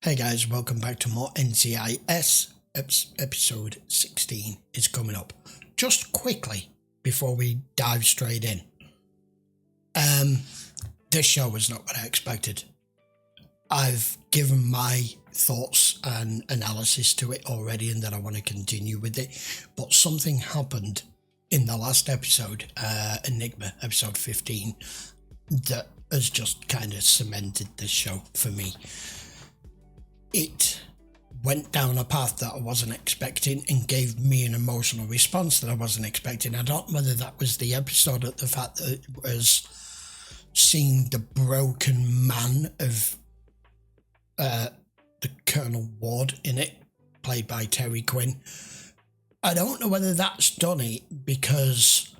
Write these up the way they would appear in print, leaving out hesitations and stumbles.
Hey guys, welcome back to more NCIS. Episode 16 is coming up. Just quickly, before we dive straight in. This show was not what I expected. I've given my thoughts and analysis to it already, and then I want to continue with it. But something happened in the last episode, Enigma, episode 15, that has just kind of cemented this show for me. It went down a path that I wasn't expecting and gave me an emotional response that I wasn't expecting. I don't know whether that was the episode or the fact that it was seeing the broken man of the Colonel Ward in it, played by Terry Quinn. I don't know whether that's done it because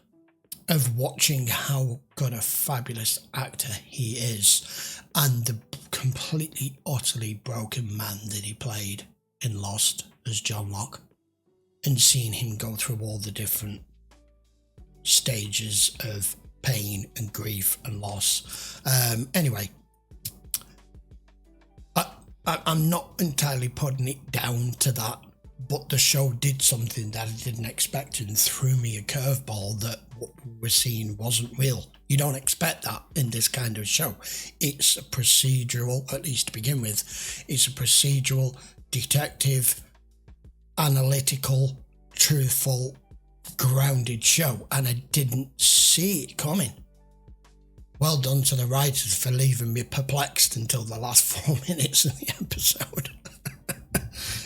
of watching how good a fabulous actor he is and the completely, utterly broken man that he played in Lost as John Locke, and seeing him go through all the different stages of pain and grief and loss. Anyway, I'm not entirely putting it down to that, but the show did something that I didn't expect and threw me a curveball that what we were seeing wasn't real. You don't expect that in this kind of show. It's a procedural, at least to begin with, it's a procedural, detective, analytical, truthful, grounded show, and I didn't see it coming. Well done to the writers for leaving me perplexed until the last 4 minutes of the episode.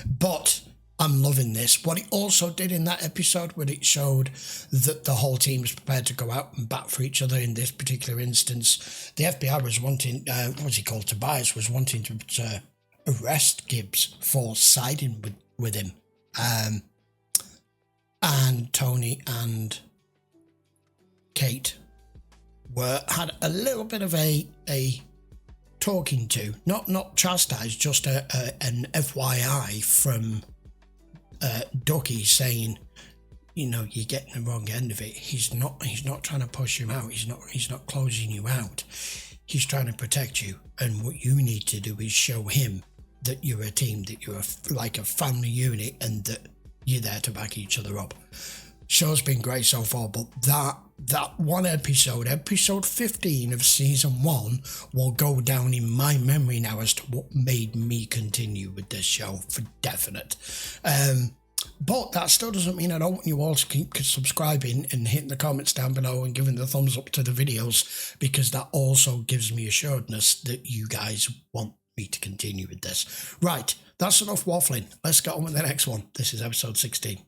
But I'm loving this. What it also did in that episode, when it showed that the whole team was prepared to go out and bat for each other in this particular instance, the FBI was wanting, Tobias was wanting to arrest Gibbs for siding with him. And Tony and Kate had a little bit of a talking to, not chastised, just an FYI from Ducky saying, you know, you're getting the wrong end of it. He's not trying to push you out. He's not closing you out. He's trying to protect you. And what you need to do is show him that you're a team, that you're like a family unit, and that you're there to back each other up. Show's been great so far, but that one episode 15 of season 1, will go down in my memory now as to what made me continue with this show for definite. But that still doesn't mean I don't want you all to keep subscribing and hitting the comments down below and giving the thumbs up to the videos, because that also gives me assuredness that you guys want me to continue with this. Right, that's enough waffling. Let's get on with the next one. This is episode 16.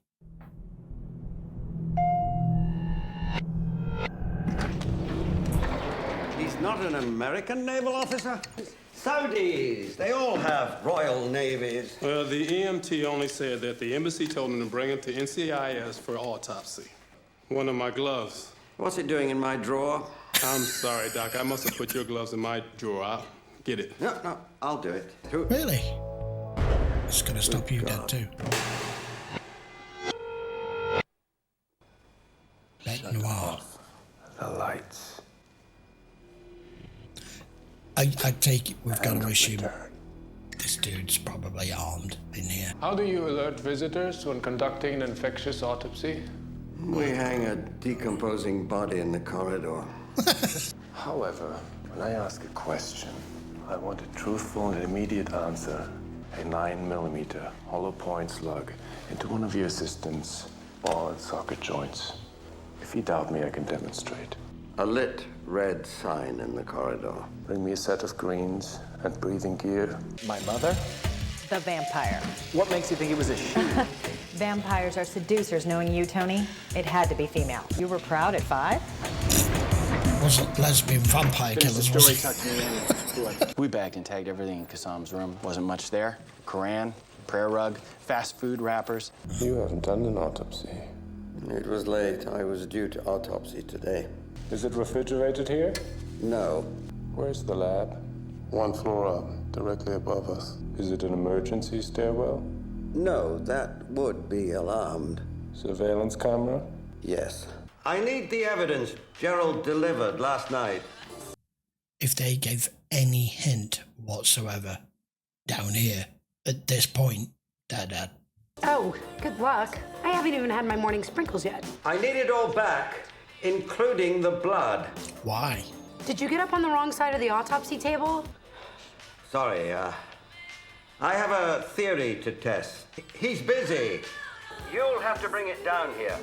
Not an American naval officer? Saudis, they all have royal navies. Well, the EMT only said that the embassy told him to bring him to NCIS for autopsy. One of my gloves. What's it doing in my drawer? I'm sorry, Doc. I must have put your gloves in my drawer. I'll get it. No, I'll do it. Really? It's going to stop you dead too. Bête Noire. The lights. I take it we've got to assume this dude's probably armed in here. How do you alert visitors when conducting an infectious autopsy? We hang a decomposing body in the corridor. However, when I ask a question, I want a truthful and immediate answer. A 9mm hollow point slug into one of your assistant's ball and socket joints. If you doubt me, I can demonstrate. A lit red sign in the corridor. Bring me a set of greens and breathing gear. My mother? The vampire. What makes you think it was a she? Vampires are seducers, knowing you, Tony. It had to be female. You were proud at 5? Wasn't lesbian vampire killers, was it? We bagged and tagged everything in Kassam's room. Wasn't much there. Koran, prayer rug, fast food wrappers. You haven't done an autopsy. It was late. I was due to autopsy today. Is it refrigerated here? No. Where's the lab? 1 floor up, directly above us. Is it an emergency stairwell? No, that would be alarmed. Surveillance camera? Yes. I need the evidence Gerald delivered last night. If they gave any hint whatsoever down here at this point, Dad. Oh, good luck. I haven't even had my morning sprinkles yet. I need it all back, including the blood. Why? Did you get up on the wrong side of the autopsy table? Sorry, I have a theory to test. He's busy. You'll have to bring it down here.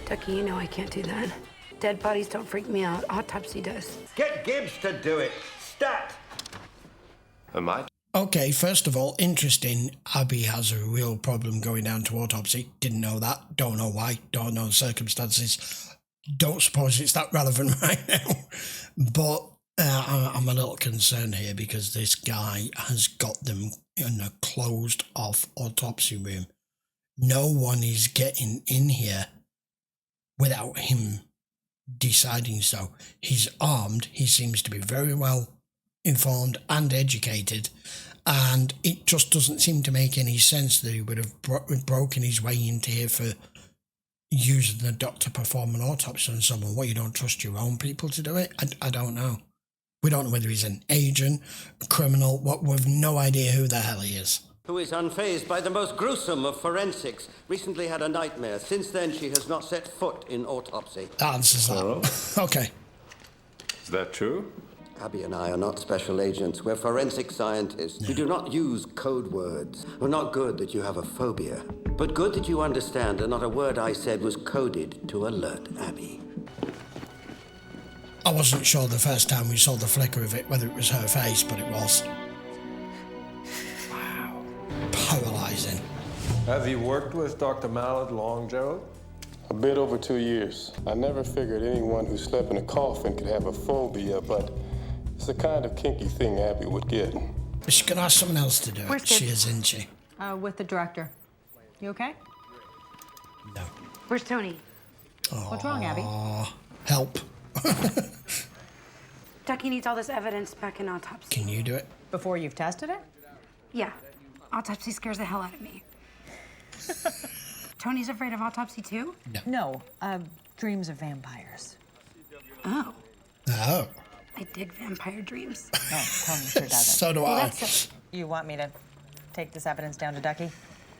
Ducky, you know I can't do that. Dead bodies don't freak me out. Autopsy does. Get Gibbs to do it. Stat! Am I? Okay, first of all, interesting. Abby has a real problem going down to autopsy. Didn't know that. Don't know why. Don't know the circumstances. Don't suppose it's that relevant right now. But I'm a little concerned here because this guy has got them in a closed off autopsy room. No one is getting in here without him deciding so. He's armed. He seems to be very well informed and educated, and it just doesn't seem to make any sense that he would have broken his way into here for using the doctor to perform an autopsy on someone. What, you don't trust your own people to do it? I don't know. We don't know whether he's an agent, a criminal, we've no idea who the hell he is. Who is unfazed by the most gruesome of forensics. Recently had a nightmare. Since then, she has not set foot in autopsy. That answers that. Okay. Is that true? Abby and I are not special agents. We're forensic scientists. We do not use code words. We're not good that you have a phobia, but good that you understand that not a word I said was coded to alert Abby. I wasn't sure the first time we saw the flicker of it whether it was her face, but it was. Wow. Paralyzing. Have you worked with Dr. Mallett long, Gerald? A bit over 2 years. I never figured anyone who slept in a coffin could have a phobia, but it's the kind of kinky thing Abby would get. She's going to ask someone else to do it. Where's She Gibbs? is, isn't she? With the director. You okay? No. Where's Tony? What's wrong, Abby? Help. Ducky needs all this evidence back in autopsy. Can you do it? Before you've tested it? Yeah. Autopsy scares the hell out of me. Tony's afraid of autopsy too? No. Dreams of vampires. Oh. Oh. I dig vampire dreams. No, Tony sure doesn't. So do Well, I. that's You want me to take this evidence down to Ducky?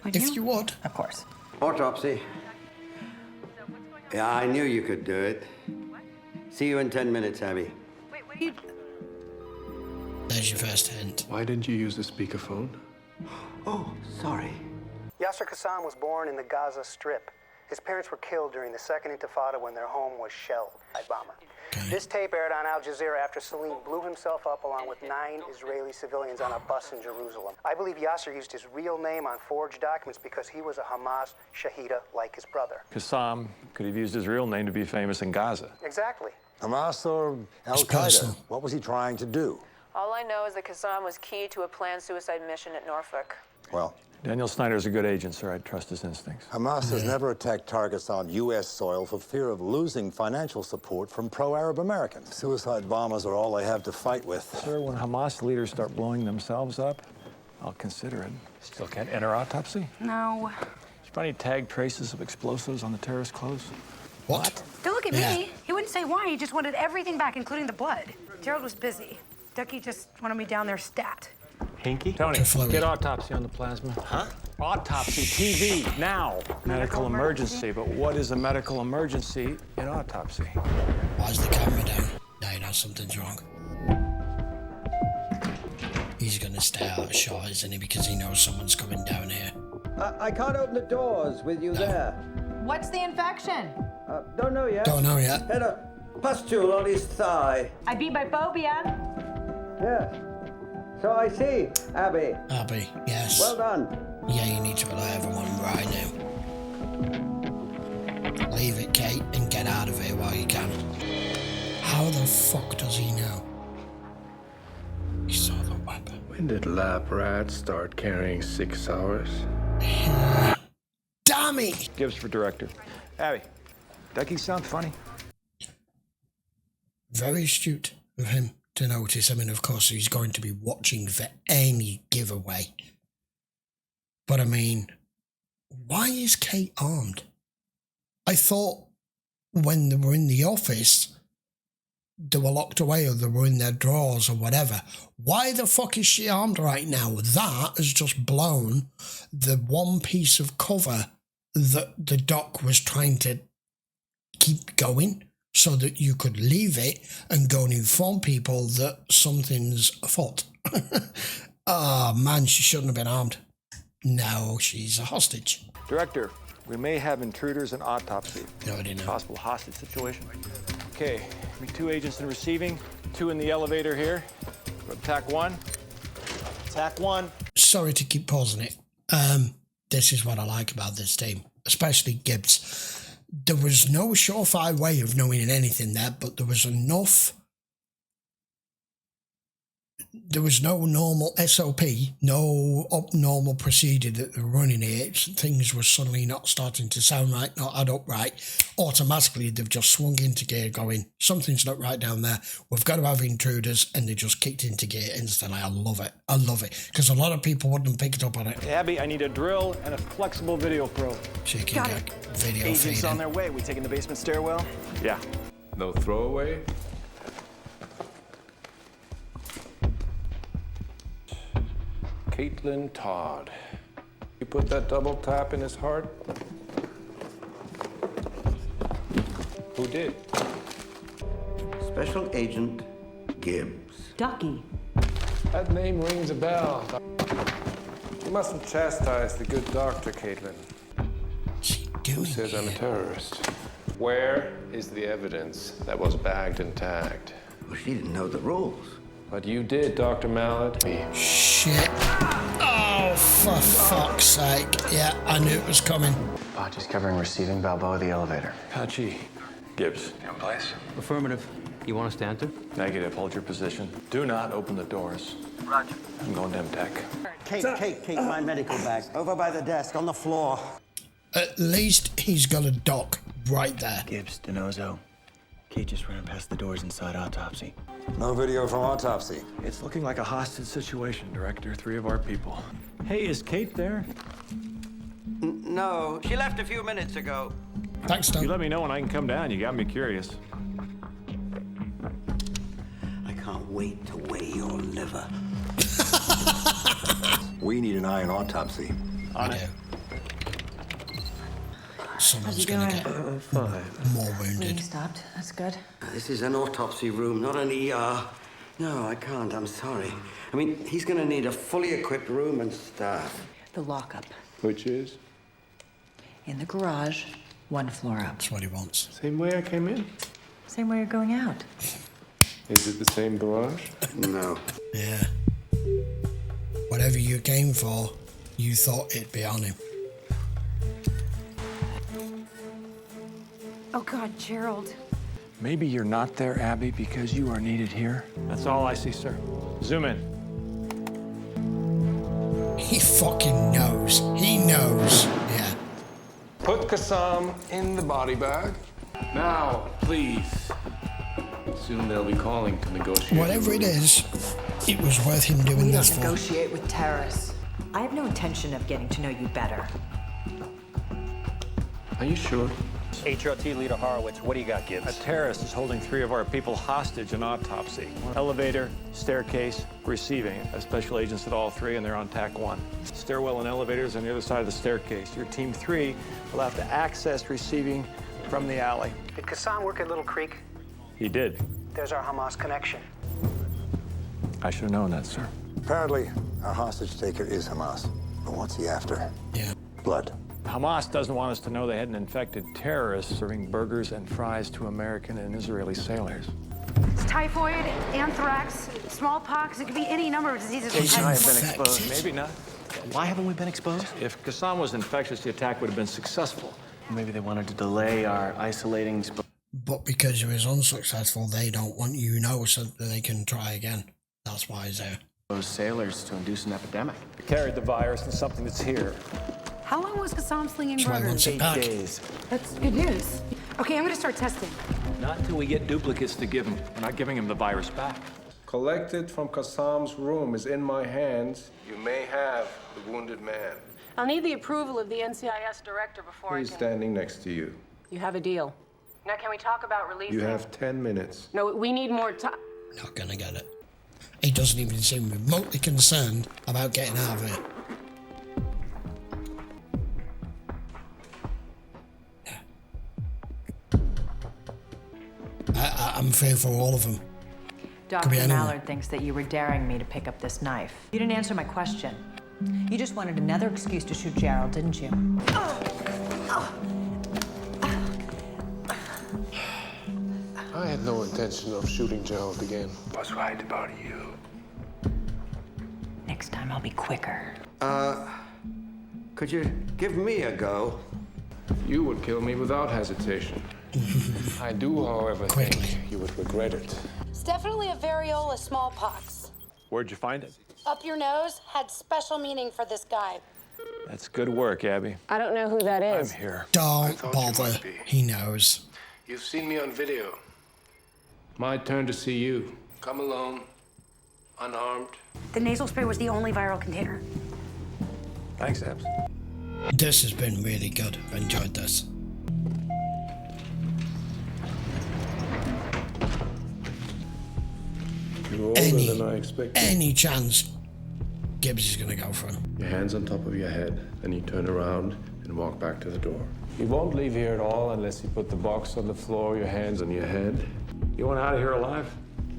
Would If you would. Of course. Autopsy. Yeah, I knew you could do it. See you in 10 minutes, Abby. There's your first hint. Why didn't you use the speakerphone? Oh, sorry. Yasser Qassam was born in the Gaza Strip. His parents were killed during the Second Intifada when their home was shelled by bomber. Okay. This tape aired on Al Jazeera after Salim blew himself up along with 9 Israeli civilians on a bus in Jerusalem. I believe Yasser used his real name on forged documents because he was a Hamas Shahida like his brother. Qassam could have used his real name to be famous in Gaza. Exactly. Hamas or It's personal. Al-Qaeda? What was he trying to do? All I know is that Qassam was key to a planned suicide mission at Norfolk. Well, Daniel Snyder's a good agent, sir. I'd trust his instincts. Hamas has never attacked targets on U.S. soil for fear of losing financial support from pro-Arab Americans. Suicide bombers are all they have to fight with. Sir, when Hamas leaders start blowing themselves up, I'll consider it. Still can't enter autopsy? No. Did you find any tag traces of explosives on the terrorist clothes? What? Don't look at Yeah. me. He wouldn't say why. He just wanted everything back, including the blood. Gerald was busy. Ducky just wanted me down there stat. Hinky? Tony, Fluid. get autopsy on the plasma. Huh? Autopsy, TV, now. Medical emergency, but what is a medical emergency in autopsy? Why's the camera down? No, you know something's wrong. He's going to stay out of shot, isn't he? Because he knows someone's coming down here. I can't open the doors with you there. What's the infection? Don't know yet. Don't know yet. Had a pustule on his thigh. I beat my phobia. Yes. So I see, Abby. Abby, yes. Well done. Yeah, you need to relay everyone right now. Leave it, Kate, and get out of here while you can. How the fuck does he know? He saw the weapon. When did lab rats start carrying 6 hours? Damn it! Gibbs for director. Abby, Ducky sound funny? Very astute of him to notice. I mean, of course, he's going to be watching for any giveaway. But I mean, why is Kate armed? I thought when they were in the office, they were locked away or they were in their drawers or whatever. Why the fuck is she armed right now? That has just blown the one piece of cover that the doc was trying to keep going so that you could leave it and go and inform people that something's afoot. Oh man, she shouldn't have been armed. No, she's a hostage. Director, we may have intruders in autopsy. No, I didn't know. Possible hostage situation. Okay, we 2 agents in receiving, 2 in the elevator here. Attack 1. Attack 1. Sorry to keep pausing it. This is what I like about this team, especially Gibbs. There was no surefire way of knowing anything there, but there was enough. There was no normal SOP, no normal procedure that they were running here. Things were suddenly not starting to sound right, not add up right. Automatically, they've just swung into gear going, something's not right down there. We've got to have intruders, and they just kicked into gear instantly. I love it. I love it. Because a lot of people wouldn't pick it up on it. Abby, I need a drill and a flexible video probe. She can get video Agents feeding. on their way. We taking the basement stairwell? Yeah. No throwaway? Caitlin Todd. You put that double tap in his heart? Who did? Special Agent Gibbs. Ducky. That name rings a bell. You mustn't chastise the good doctor, Caitlin. Who says I'm a terrorist? Where is the evidence that was bagged and tagged? Well, she didn't know the rules. But you did, Dr. Mallet. Shit. Oh, for fuck's sake. Yeah, I knew it was coming. Botches covering receiving, Balboa the elevator. Hachi. Gibbs. You in place? Affirmative. You want us to enter? Negative. Hold your position. Do not open the doors. Roger. I'm going to tech. Kate, my medical bag. Over by the desk, on the floor. At least he's got a doc right there. Gibbs, DeNozo. Kate just ran past the doors inside autopsy. No video from autopsy. It's looking like a hostage situation, Director. 3 of our people. Hey, is Kate there? No, she left a few minutes ago. Thanks, Tom. You let me know when I can come down. You got me curious. I can't wait to weigh your liver. We need an eye on autopsy. On it. Someone's gonna get more wounded. Bleeding stopped. That's good. This is an autopsy room, not an ER. No, I can't. I'm sorry. I mean, he's gonna need a fully equipped room and staff. The lockup. Which is? In the garage, 1 floor up. That's what he wants. Same way I came in? Same way you're going out. Is it the same garage? No. Yeah. Whatever you came for, you thought it'd be on him. Oh, God, Gerald. Maybe you're not there, Abby, because you are needed here. That's all I see, sir. Zoom in. He fucking knows. He knows. Yeah. Put Kassam in the body bag. Now, please. Soon they'll be calling to negotiate. Whatever it is, it was worth him doing this for. Negotiate with terrorists. I have no intention of getting to know you better. Are you sure? HRT leader Horowitz, what do you got, Gibbs? A terrorist is holding 3 of our people hostage in autopsy. Elevator, staircase, receiving. Special agents at all 3, and they're on tack 1. Stairwell and elevators on the other side of the staircase. Your team 3 will have to access receiving from the alley. Did Kassam work at Little Creek? He did. There's our Hamas connection. I should have known that, sir. Apparently, our hostage taker is Hamas. But what's he after? Yeah. Blood. Hamas doesn't want us to know they had an infected terrorist serving burgers and fries to American and Israeli sailors. It's typhoid, anthrax, smallpox. It could be any number of diseases. Kate and I have been exposed. Maybe not. Why haven't we been exposed? If Kassam was infectious, the attack would have been successful. Maybe they wanted to delay our isolating. But because he was unsuccessful, they don't want you to know so that they can try again. That's why he's there. Those sailors to induce an epidemic. They carried the virus and something that's here. How long was Kassam slinging That's why he burgers? wants it back. 8 days. That's good news. Okay, I'm gonna start testing. Not until we get duplicates to give him. We're not giving him the virus back. Collected from Kassam's room is in my hands. You may have the wounded man. I'll need the approval of the NCIS director before He's I can... standing next to you. You have a deal. Now, can we talk about releasing? You have 10 minutes. No, we need more time. Not gonna get it. He doesn't even seem remotely concerned about getting out of here. I'm fearful for all of them. Dr. Mallard thinks that you were daring me to pick up this knife. You didn't answer my question. You just wanted another excuse to shoot Gerald, didn't you? I had no intention of shooting Gerald again. Was right about you. Next time I'll be quicker. Could you give me a go? You would kill me without hesitation. I do, however, think you would regret it. It's definitely a variola smallpox. Where'd you find it? Up your nose had special meaning for this guy. That's good work, Abby. I don't know who that is. I'm here. Don't bother. He knows. You've seen me on video. My turn to see you. Come alone, unarmed. The nasal spray was the only viral container. Thanks, Abs. This has been really good. I've enjoyed this. You're older than I expected. Any chance Gibbs is going to go for him. Your hands on top of your head, then you turn around and walk back to the door. You won't leave here at all unless you put the box on the floor, your hands on your head. You want out of here alive?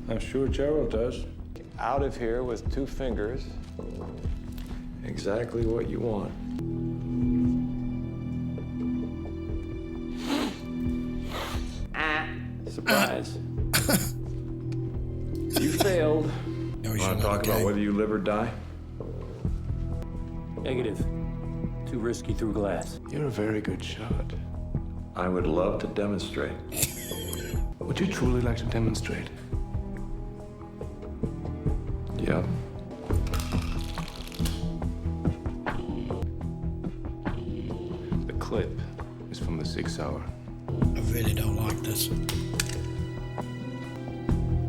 I'm sure Gerald does. Out of here with 2 fingers. Exactly what you want. Surprise. You failed. No, Want to talk about whether you live or die? Negative. Too risky through glass. You're a very good shot. I would love to demonstrate. Would you truly like to demonstrate? Yeah. The clip is from the 6 hour. I really don't like this.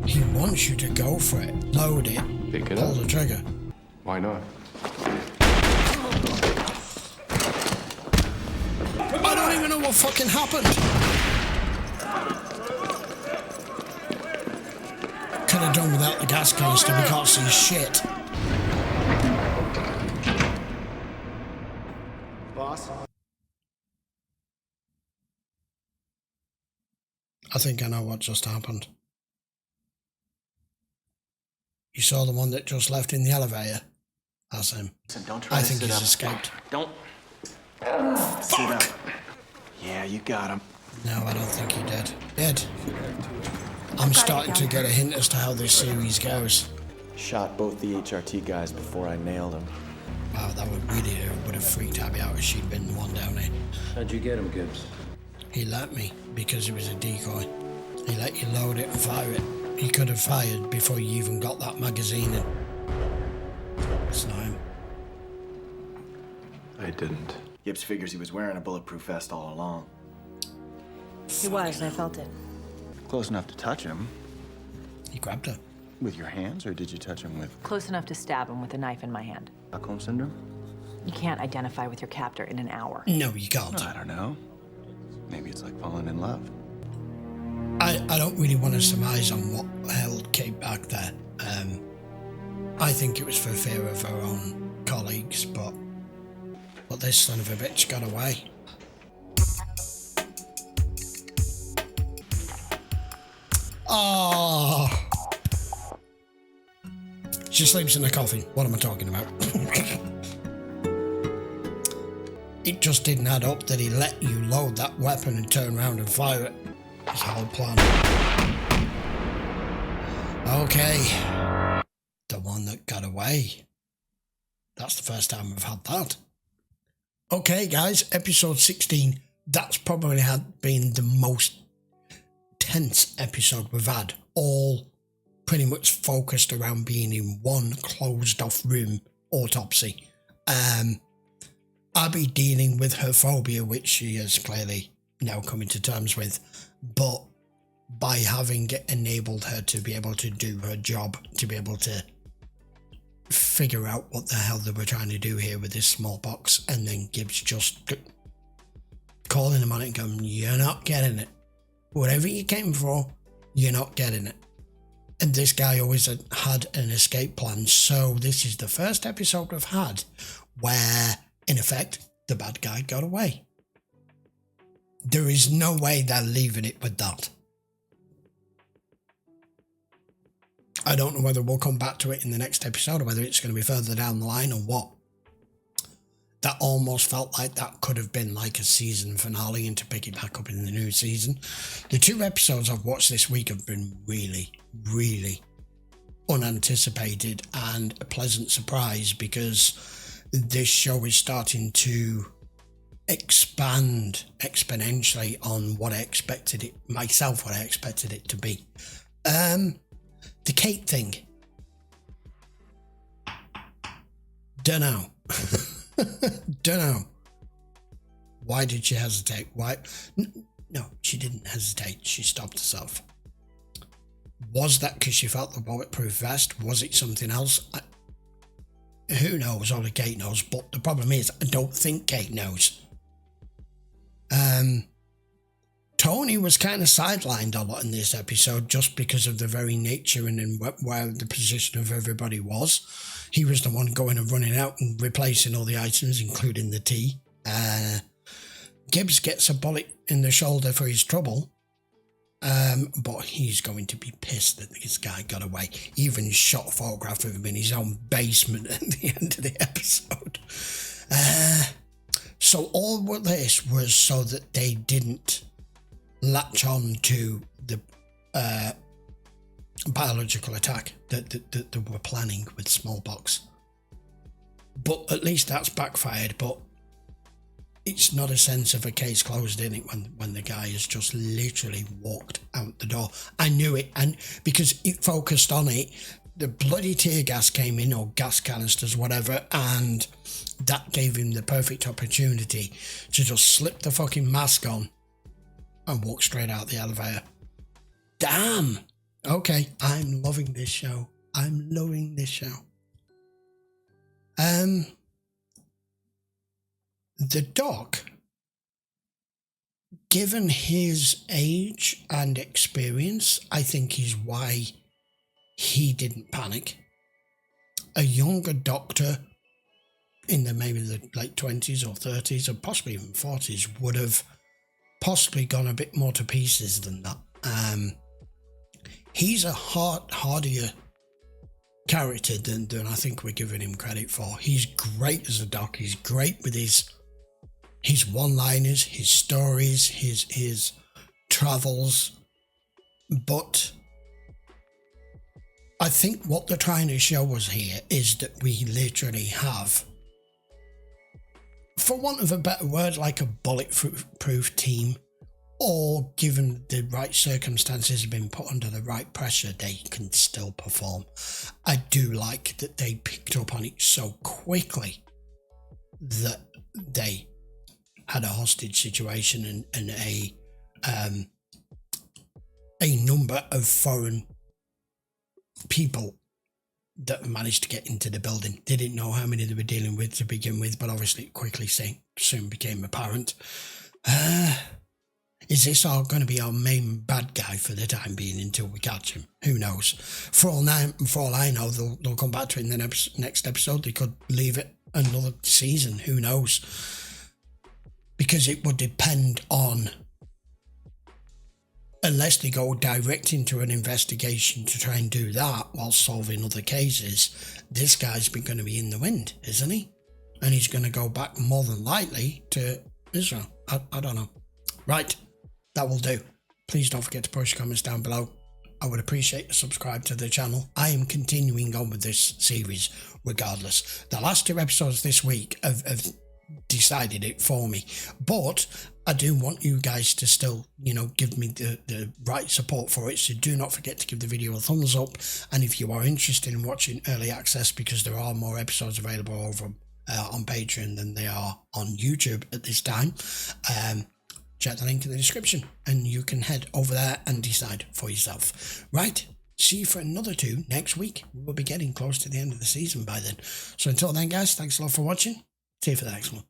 He wants you to go for it. Load it. Pick it pull up. the trigger. Why not? I don't even know what fucking happened. Could have done without the gas canister. We can't see shit. Boss? I think I know what just happened. You saw the one that just left in the elevator? That's him. Listen, don't try I to think sit he's up. escaped. Don't. Sit up. Yeah, you got him. No, I don't think he did. Did. I'm starting to get a hint as to how this series goes. Shot both the HRT guys before I nailed them. Wow, that would have freaked Abby out if she'd been the one down here. How'd you get him, Gibbs? He let me because it was a decoy. He let you load it and fire it. He could have fired before you even got that magazine in. It's not him. I didn't. Gibbs figures he was wearing a bulletproof vest all along. He was, I felt it. Close enough to touch him. He grabbed her. With your hands, or did you touch him with Close enough to stab him with a knife in my hand. Stockholm Syndrome? You can't identify with your captor in an hour. No, you can't. I don't know. Maybe it's like falling in love. I don't really want to surmise on what held Kate back there. I think it was for fear of her own colleagues, but this son of a bitch got away. Oh, she sleeps in a coffin. What am I talking about? It just didn't add up that he let you load that weapon and turn around and fire it. His whole plan. Okay. The one that got away. That's the first time we've had that. Okay, guys, episode 16. That's probably been the most tense episode we've had. All pretty much focused around being in one closed off room autopsy. Abby dealing with her phobia, which she is clearly now coming to terms with, but by having it enabled her to be able to do her job, to be able to figure out what the hell they were trying to do here with this smallpox, and then Gibbs just calling him on it and going, "You're not getting it. Whatever you came for, you're not getting it. And this guy always had an escape plan. So this is the first episode I've had where, in effect, the bad guy got away. There is no way they're leaving it with that. I don't know whether we'll come back to it in the next episode or whether it's going to be further down the line or what. That almost felt like that could have been like a season finale and to pick it back up in the new season. The 2 episodes I've watched this week have been really, really unanticipated and a pleasant surprise, because this show is starting to expand exponentially on what I expected it, myself, what I expected it to be. The Kate thing. Dunno. Dunno. Why did she hesitate? Why? No, she didn't hesitate. She stopped herself. Was that because she felt the bulletproof vest? Was it something else? Who knows? Only Kate knows. But the problem is, I don't think Kate knows. Tony was kind of sidelined a lot in this episode just because of the very nature and where the position of everybody was. He was the one going and running out and replacing all the items, including the tea. Gibbs gets a bullet in the shoulder for his trouble, but he's going to be pissed that this guy got away. He even shot a photograph of him in his own basement at the end of the episode. So all of this was so that they didn't latch on to the biological attack that they were planning with smallpox. But at least that's backfired. But it's not a sense of a case closed in it when the guy has just literally walked out the door. I knew it, and because it focused on it, the bloody tear gas came in, or gas canisters, whatever, and that gave him the perfect opportunity to just slip the fucking mask on and walk straight out the elevator. Damn! Okay, I'm loving this show. I'm loving this show. The doc, given his age and experience, I think is why he didn't panic. A younger doctor in maybe the late 20s or 30s or possibly even 40s would have possibly gone a bit more to pieces than that. He's a hardier character than I think we're giving him credit for. He's great as a doc. He's great with his one-liners, his stories, his travels. But I think what they're trying to show us here is that we literally have, for want of a better word, like a bulletproof team, or given the right circumstances have been put under the right pressure, they can still perform. I do like that they picked up on it so quickly that they had a hostage situation and a number of foreign people that managed to get into the building. They didn't know how many they were dealing with to begin with, but obviously it quickly soon became apparent. Is this all going to be our main bad guy for the time being until we catch him? Who knows? For all I know, they'll come back to it in the next episode. They could leave it another season. Who knows? Because it would depend on, unless they go direct into an investigation to try and do that while solving other cases, this guy's been going to be in the wind, isn't he? And he's going to go back more than likely to Israel. I don't know. Right. That will do. Please don't forget to post your comments down below. I would appreciate a subscribe to the channel. I am continuing on with this series regardless. The last 2 episodes this week have decided it for me. But I do want you guys to still, give me the right support for it. So do not forget to give the video a thumbs up. And if you are interested in watching early access, because there are more episodes available over on Patreon than they are on YouTube at this time, check the link in the description and you can head over there and decide for yourself. Right, see you for another 2 next week. We'll be getting close to the end of the season by then. So until then, guys, thanks a lot for watching. See you for the next one.